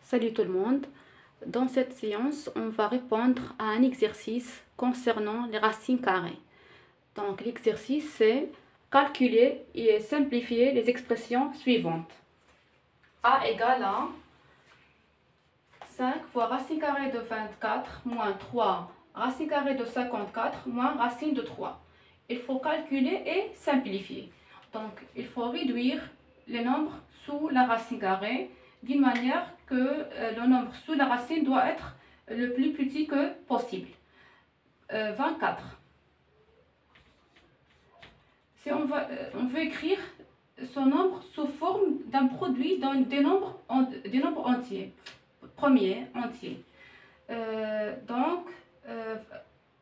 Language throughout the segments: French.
Salut tout le monde. Dans cette séance, on va répondre à un exercice concernant les racines carrées. Donc l'exercice c'est calculer et simplifier les expressions suivantes. A égale à 5 fois racine carrée de 24 moins 3 racine carrée de 54 moins racine de 3. Il faut calculer et simplifier. Donc il faut réduire les nombres sous la racine carrée d'une manière que le nombre sous la racine doit être le plus petit que possible. 24. Si on veut écrire ce nombre sous forme d'un produit dans des nombres entiers. Premier entier.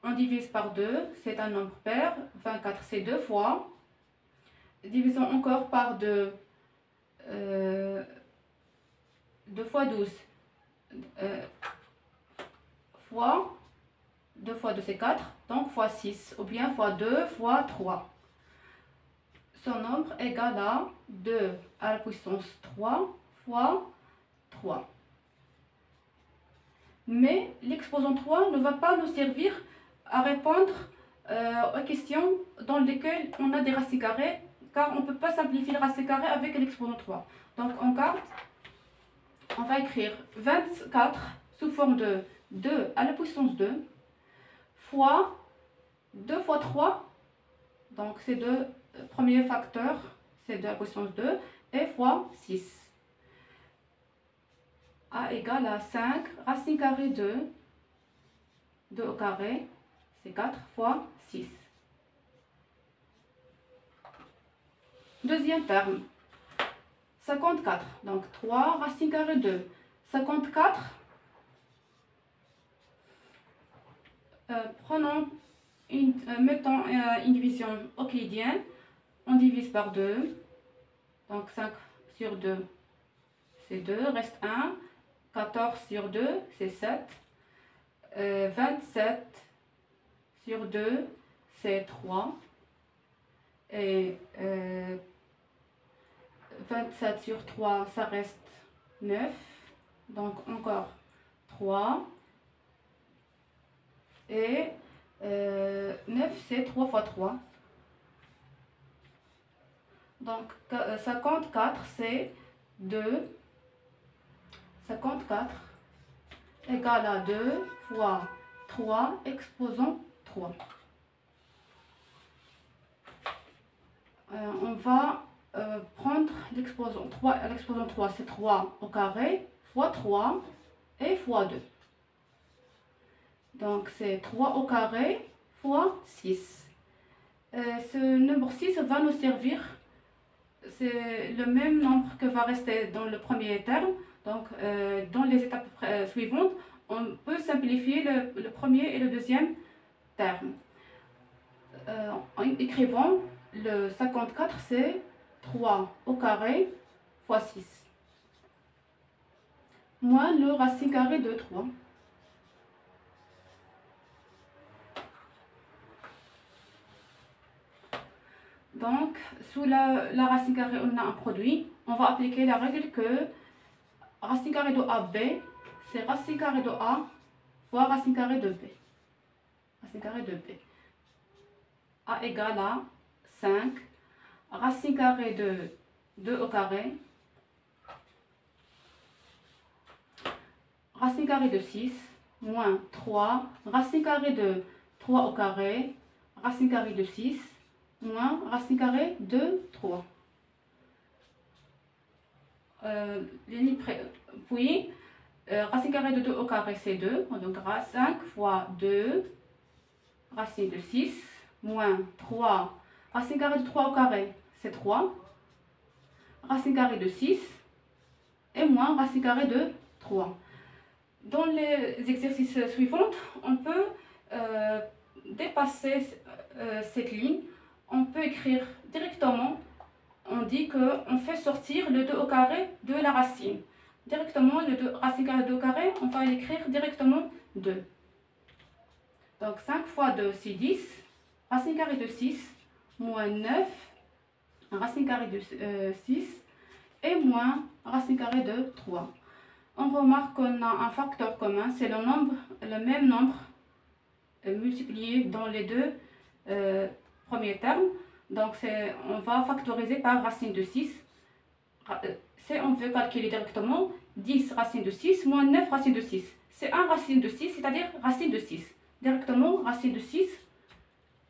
On divise par 2, c'est un nombre pair. 24 c'est 2 fois. Divisons encore par 2. 2 fois 12 fois 2 fois 2 c'est 4, donc fois 6, ou bien fois 2 fois 3. Son nombre égale à 2 à la puissance 3 fois 3. Mais l'exposant 3 ne va pas nous servir à répondre aux questions dans lesquelles on a des racines carrées, car on ne peut pas simplifier les racines carrées avec l'exposant 3. Donc on garde. On va écrire 24 sous forme de 2 à la puissance 2 fois 2 fois 3, donc c'est deux premiers facteurs, c'est 2 à la puissance 2, et fois 6. A égale à 5 racine carrée de 2 au carré, c'est 4 fois 6. Deuxième terme. 54, donc 3 racine carrée de 54. Mettons une division euclidienne, on divise par 2, donc 5 sur 2 c'est 2, reste 1, 14 sur 2 c'est 7, 27 sur 2 c'est 3, et 27 sur 3, ça reste 9. Donc encore 3. Et 9, c'est 3 fois 3. Donc 54, c'est 2. 54 égale à 2 fois 3, exposant 3. On va prendre l'exposant 3, l'exposant 3 c'est 3 au carré fois 3 et fois 2. Donc c'est 3 au carré fois 6. Ce nombre 6 va nous servir, c'est le même nombre que va rester dans le premier terme. Donc dans les étapes suivantes, on peut simplifier le premier et le deuxième terme. En écrivant le 54, c'est 3 au carré fois 6, moins le racine carrée de 3. Donc, sous la racine carrée, on a un produit. On va appliquer la règle que racine carrée de AB, c'est racine carrée de A fois racine carrée de B. Racine carrée de B. A égale à 5 racine carrée de 2 au carré, racine carrée de 6, moins 3, racine carrée de 3 au carré, racine carrée de 6, moins racine carrée de 3. Puis, racine carrée de 2 au carré, c'est 2. Donc, 5 fois 2, racine de 6, moins 3, racine carrée de 3 au carré, c'est 3. Racine carrée de 6 et moins racine carrée de 3. Dans les exercices suivants, on peut dépasser cette ligne. On peut écrire directement, on dit qu'on fait sortir le 2 au carré de la racine. Directement, le 2, racine carrée de 2 au carré, on va l'écrire directement 2. Donc 5 fois 2, c'est 10. Racine carrée de 6, moins 9, racine carrée de 6, et moins racine carrée de 3. On remarque qu'on a un facteur commun, c'est le même nombre multiplié dans les deux premiers termes. Donc on va factoriser par racine de 6. Si on veut calculer directement 10 racine de 6 moins 9 racine de 6. C'est 1 racine de 6, c'est-à-dire racine de 6. Directement, racine de 6,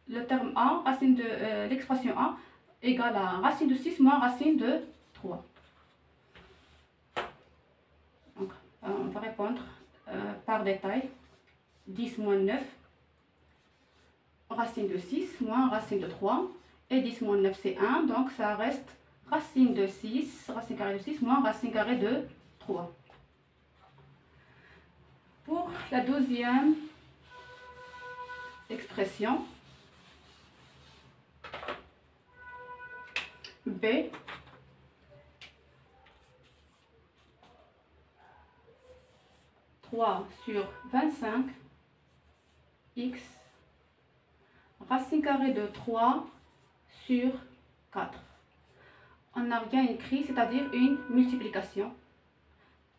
le terme A, racine de l'expression A, égale à racine de 6 moins racine de 3. Donc, on va répondre par détail. 10 moins 9, racine de 6 moins racine de 3. Et 10 moins 9, c'est 1, donc ça reste racine de 6, racine carrée de 6 moins racine carrée de 3. Pour la deuxième expression, B, sur 25, x, racine carrée de 3 sur 4. On n'a rien écrit, c'est-à-dire une multiplication.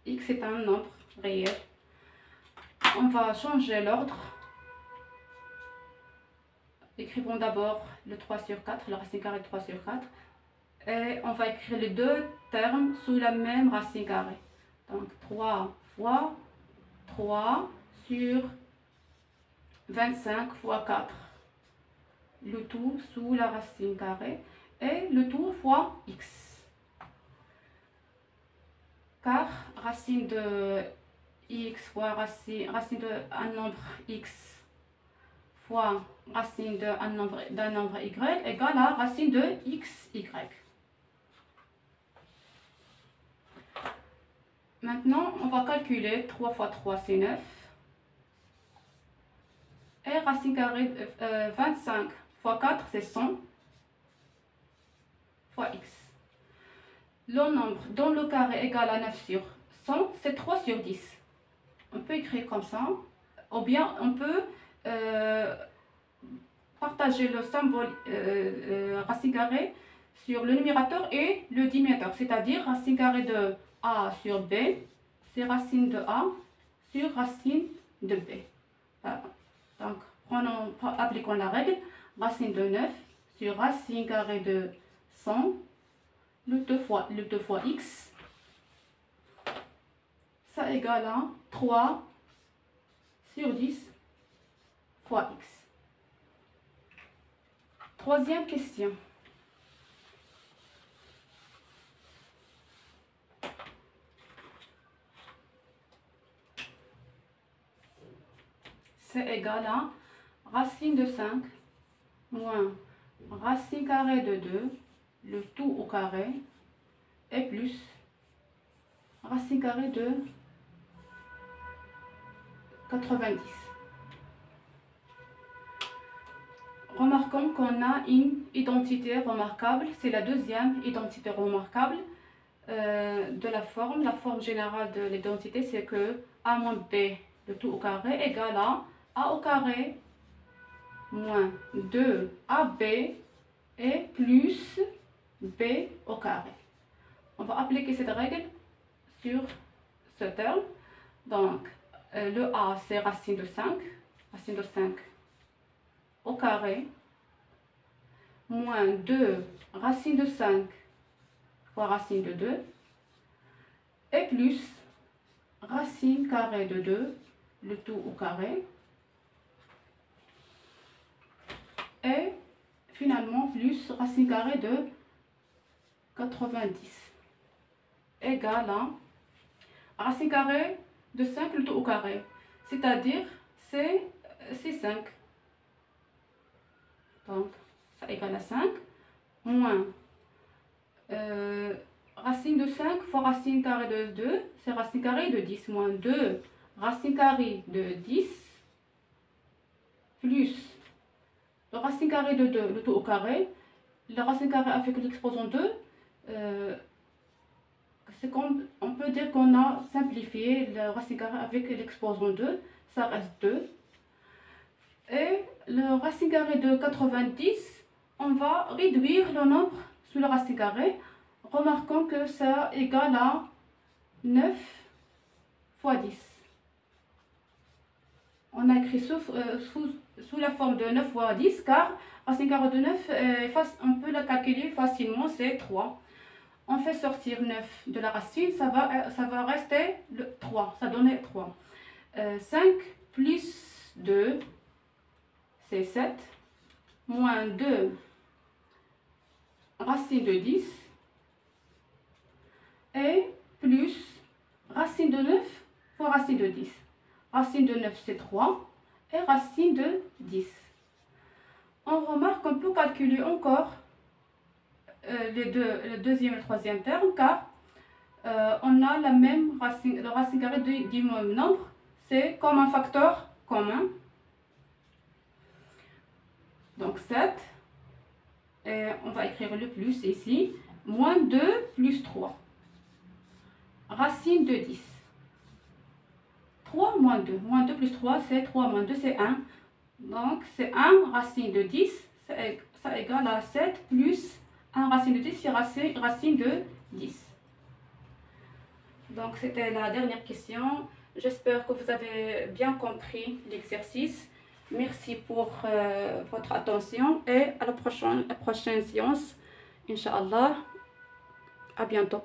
X est un nombre réel. On va changer l'ordre. Écrivons d'abord le 3 sur 4, la racine carrée de 3 sur 4. Et on va écrire les deux termes sous la même racine carrée. Donc 3 fois 3 sur 25 fois 4. Le tout sous la racine carrée. Et le tout fois x. Car racine de x fois racine de un nombre x fois racine d'un nombre y égale à racine de xy. Maintenant, on va calculer 3 fois 3, c'est 9. Et racine carrée de 25 fois 4, c'est 100 fois x. Le nombre dans le carré égal à 9 sur 100, c'est 3 sur 10. On peut écrire comme ça, ou bien on peut partager le symbole racine carrée sur le numérateur et le dénominateur, c'est-à-dire racine carrée de A sur B, c'est racine de A sur racine de B. Donc, appliquons la règle, racine de 9 sur racine carrée de 100, le 2 fois x, ça égale à 3 sur 10 fois x. Troisième question. C'est égal à racine de 5 moins racine carrée de 2, le tout au carré, et plus racine carrée de 90. Remarquons qu'on a une identité remarquable, c'est la deuxième identité remarquable de la forme. La forme générale de l'identité, c'est que a moins b, le tout au carré, égale à a au carré moins 2ab et plus b au carré. On va appliquer cette règle sur ce terme. Donc, le a, c'est racine de 5 au carré, moins 2 racine de 5 fois racine de 2, et plus racine carrée de 2, le tout au carré, et finalement plus racine carrée de 90 égale à racine carrée de 5 le tout au carré, c'est-à-dire c'est 5. Donc ça égale à 5 moins racine de 5 fois racine carrée de 2, c'est racine carrée de 10 moins 2 racine carrée de 10 plus le racine carrée de 2, le tout au carré. Le racine carrée avec l'exposant 2, c'est comme on peut dire qu'on a simplifié le racine carrée avec l'exposant 2, ça reste 2. Et le racine carré de 90, on va réduire le nombre sous le racine carré. Remarquons que ça égale à 9 fois 10. On a écrit sous la forme de 9 fois 10 car racine carrée de 9, on peut la calculer facilement, c'est 3. On fait sortir 9 de la racine, ça va rester le 3, ça donne 3. 5 plus 2, c'est 7, moins 2, racine de 10, et plus racine de 9 fois racine de 10. Racine de 9, c'est 3, et racine de 10. On remarque qu'on peut calculer encore le deuxième et le troisième terme, car on a la même racine, le racine carrée du même nombre, c'est comme un facteur commun. Donc 7, et on va écrire le plus ici, moins 2 plus 3, racine de 10. 3 moins 2, moins 2 plus 3, c'est 3 moins 2, c'est 1. Donc c'est 1 racine de 10, ça égale à 7 plus 1 racine de 10, c'est racine de 10. Donc c'était la dernière question. J'espère que vous avez bien compris l'exercice. Merci pour votre attention et à la prochaine séance, Inch'Allah. À bientôt.